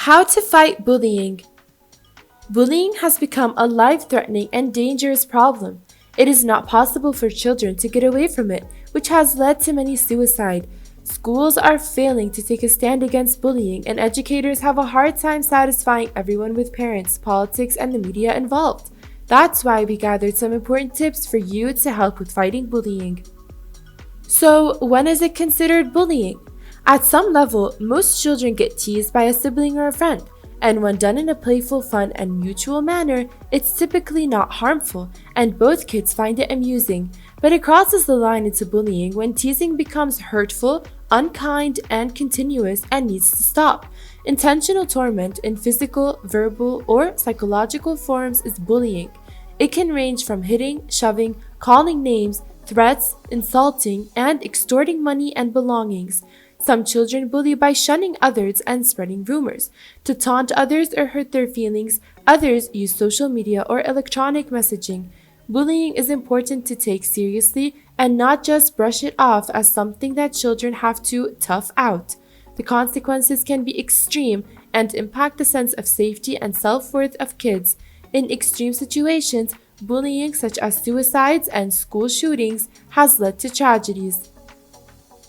How to fight bullying. Bullying has become a life-threatening and dangerous problem. It is not possible for children to get away from it, which has led to many suicides. Schools are failing to take a stand against bullying, and educators have a hard time satisfying everyone with parents, politics, and the media involved. That's why we gathered some important tips for you to help with fighting bullying. So, when is it considered bullying? At some level, most children get teased by a sibling or a friend, and when done in a playful, fun, and mutual manner, it's typically not harmful, and both kids find it amusing. But it crosses the line into bullying when teasing becomes hurtful, unkind, and continuous and needs to stop. Intentional torment in physical, verbal, or psychological forms is bullying. It can range from hitting, shoving, calling names, threats, insulting, and extorting money and belongings. Some children bully by shunning others and spreading rumors. To taunt others or hurt their feelings, others use social media or electronic messaging. Bullying is important to take seriously and not just brush it off as something that children have to tough out. The consequences can be extreme and impact the sense of safety and self-worth of kids. In extreme situations, bullying such as suicides and school shootings has led to tragedies.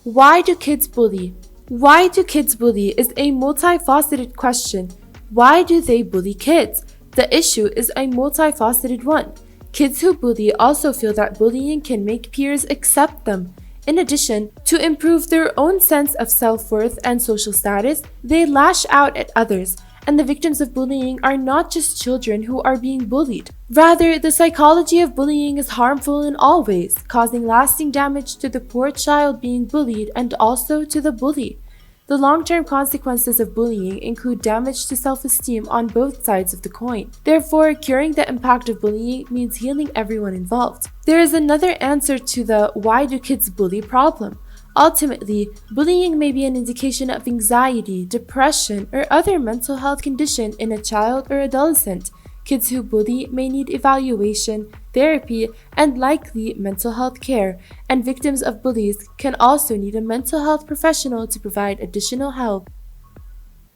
Why do kids bully? Why do kids bully is a multifaceted question. Why do they bully kids? The issue is a multifaceted one. Kids who bully also feel that bullying can make peers accept them. In addition, to improve their own sense of self-worth and social status, they lash out at others. And the victims of bullying are not just children who are being bullied. Rather, the psychology of bullying is harmful in all ways, causing lasting damage to the poor child being bullied and also to the bully. The long-term consequences of bullying include damage to self-esteem on both sides of the coin. Therefore, curing the impact of bullying means healing everyone involved. There is another answer to the "why do kids bully" problem. Ultimately, bullying may be an indication of anxiety, depression, or other mental health condition in a child or adolescent. Kids who bully may need evaluation, therapy, and likely mental health care, and victims of bullies can also need a mental health professional to provide additional help.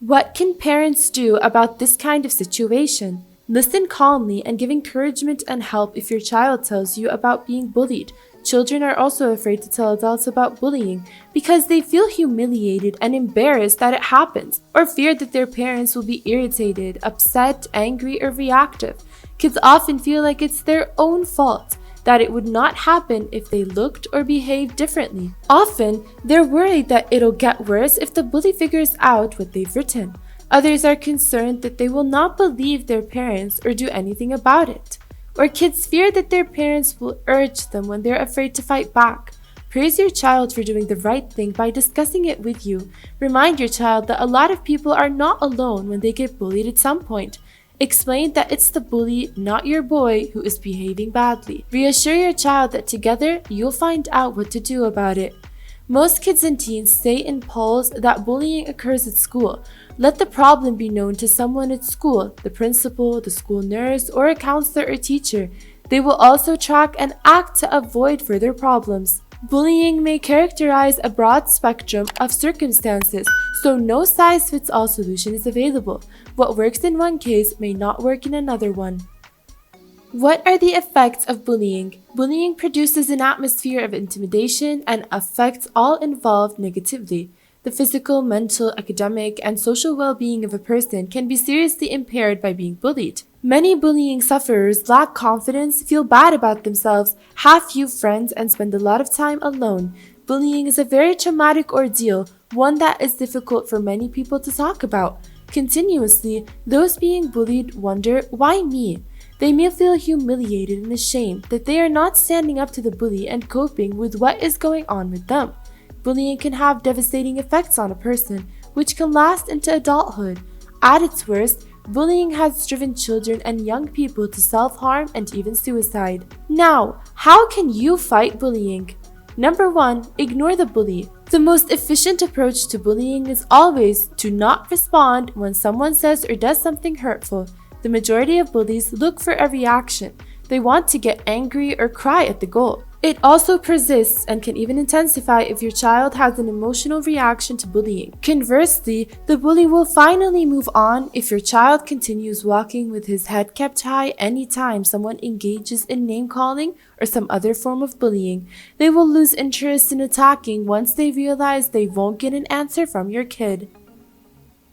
What can parents do about this kind of situation? Listen calmly and give encouragement and help if your child tells you about being bullied. Children are also afraid to tell adults about bullying because they feel humiliated and embarrassed that it happens, or fear that their parents will be irritated, upset, angry, or reactive. Kids often feel like it's their own fault, that it would not happen if they looked or behaved differently. Often, they're worried that it'll get worse if the bully figures out what they've written. Others are concerned that they will not believe their parents or do anything about it. Or kids fear that their parents will urge them when they're afraid to fight back. Praise your child for doing the right thing by discussing it with you. Remind your child that a lot of people are not alone when they get bullied at some point. Explain that it's the bully, not your boy, who is behaving badly. Reassure your child that together you'll find out what to do about it. Most kids and teens say in polls that bullying occurs at school. Let the problem be known to someone at school, the principal, the school nurse, or a counselor or teacher. They will also track and act to avoid further problems. Bullying may characterize a broad spectrum of circumstances, so no size-fits-all solution is available. What works in one case may not work in another one. What are the effects of bullying? Bullying produces an atmosphere of intimidation and affects all involved negatively. The physical, mental, academic, and social well-being of a person can be seriously impaired by being bullied. Many bullying sufferers lack confidence, feel bad about themselves, have few friends, and spend a lot of time alone. Bullying is a very traumatic ordeal, one that is difficult for many people to talk about. Continuously, those being bullied wonder, "Why me?" They may feel humiliated and ashamed that they are not standing up to the bully and coping with what is going on with them. Bullying can have devastating effects on a person, which can last into adulthood. At its worst, bullying has driven children and young people to self-harm and even suicide. Now, how can you fight bullying? Number 1, ignore the bully. The most efficient approach to bullying is always to not respond when someone says or does something hurtful. The majority of bullies look for a reaction. They want to get angry or cry at the goal. It also persists and can even intensify if your child has an emotional reaction to bullying. Conversely, the bully will finally move on if your child continues walking with his head kept high anytime someone engages in name-calling or some other form of bullying. They will lose interest in attacking once they realize they won't get an answer from your kid.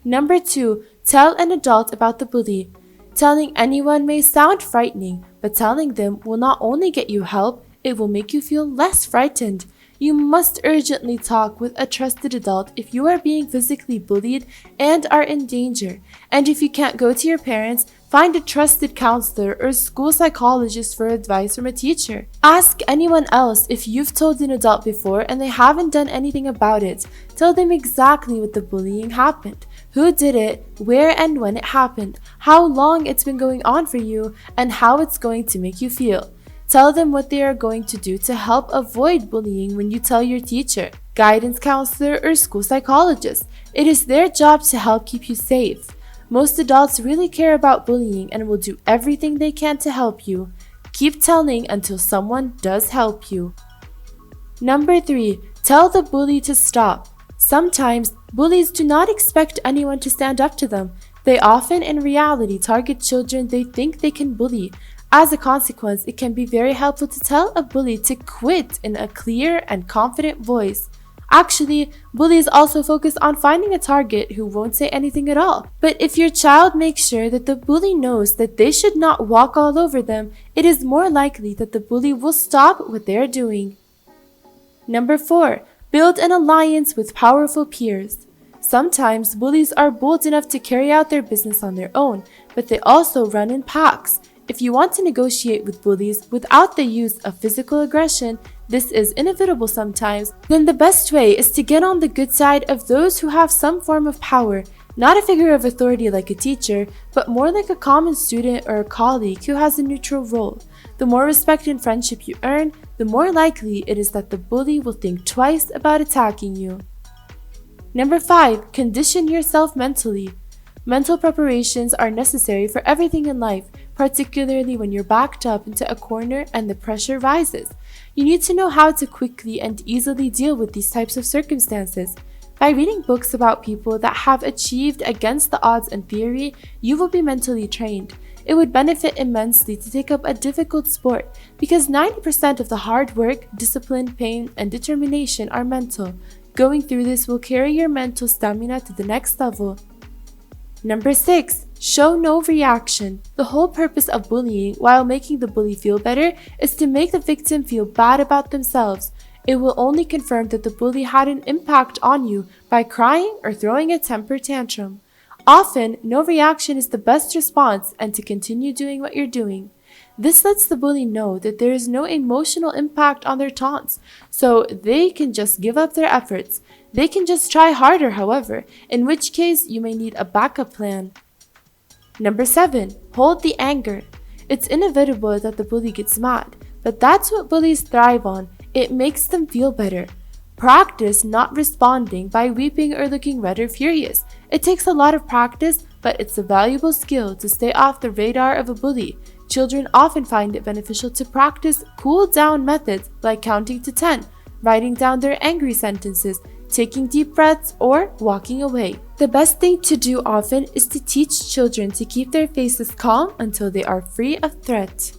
Number 2. Tell an adult about the bully. Telling anyone may sound frightening, but telling them will not only get you help, it will make you feel less frightened. You must urgently talk with a trusted adult if you are being physically bullied and are in danger. And if you can't go to your parents, find a trusted counselor or school psychologist for advice from a teacher. Ask anyone else if you've told an adult before and they haven't done anything about it. Tell them exactly what the bullying happened, who did it, where and when it happened, how long it's been going on for you, and how it's going to make you feel. Tell them what they are going to do to help avoid bullying when you tell your teacher, guidance counselor, or school psychologist. It is their job to help keep you safe. Most adults really care about bullying and will do everything they can to help you. Keep telling until someone does help you. Number 3. Tell the bully to stop. Sometimes, bullies do not expect anyone to stand up to them. They often, in reality, target children they think they can bully. As a consequence, it can be very helpful to tell a bully to quit in a clear and confident voice. Actually, bullies also focus on finding a target who won't say anything at all. But if your child makes sure that the bully knows that they should not walk all over them, it is more likely that the bully will stop what they are doing. Number 4. Build an alliance with powerful peers. Sometimes bullies are bold enough to carry out their business on their own, but they also run in packs. If you want to negotiate with bullies without the use of physical aggression, this is inevitable sometimes, then the best way is to get on the good side of those who have some form of power, not a figure of authority like a teacher, but more like a common student or a colleague who has a neutral role. The more respect and friendship you earn, the more likely it is that the bully will think twice about attacking you. Number 5. Condition yourself mentally. Mental preparations are necessary for everything in life, particularly when you're backed up into a corner and the pressure rises. You need to know how to quickly and easily deal with these types of circumstances. By reading books about people that have achieved against the odds in theory, you will be mentally trained. It would benefit immensely to take up a difficult sport because 90% of the hard work, discipline, pain, and determination are mental. Going through this will carry your mental stamina to the next level. Number 6. Show no reaction. The whole purpose of bullying, while making the bully feel better, is to make the victim feel bad about themselves. It will only confirm that the bully had an impact on you by crying or throwing a temper tantrum. Often, no reaction is the best response and to continue doing what you're doing. This lets the bully know that there is no emotional impact on their taunts, so they can just give up their efforts. They can just try harder, however, in which case you may need a backup plan. Number 7. Hold the anger. It's inevitable that the bully gets mad, but that's what bullies thrive on. It makes them feel better. Practice not responding by weeping or looking red or furious. It takes a lot of practice, but it's a valuable skill to stay off the radar of a bully. Children often find it beneficial to practice cool-down methods like counting to 10, writing down their angry sentences, taking deep breaths, or walking away. The best thing to do often is to teach children to keep their faces calm until they are free of threat.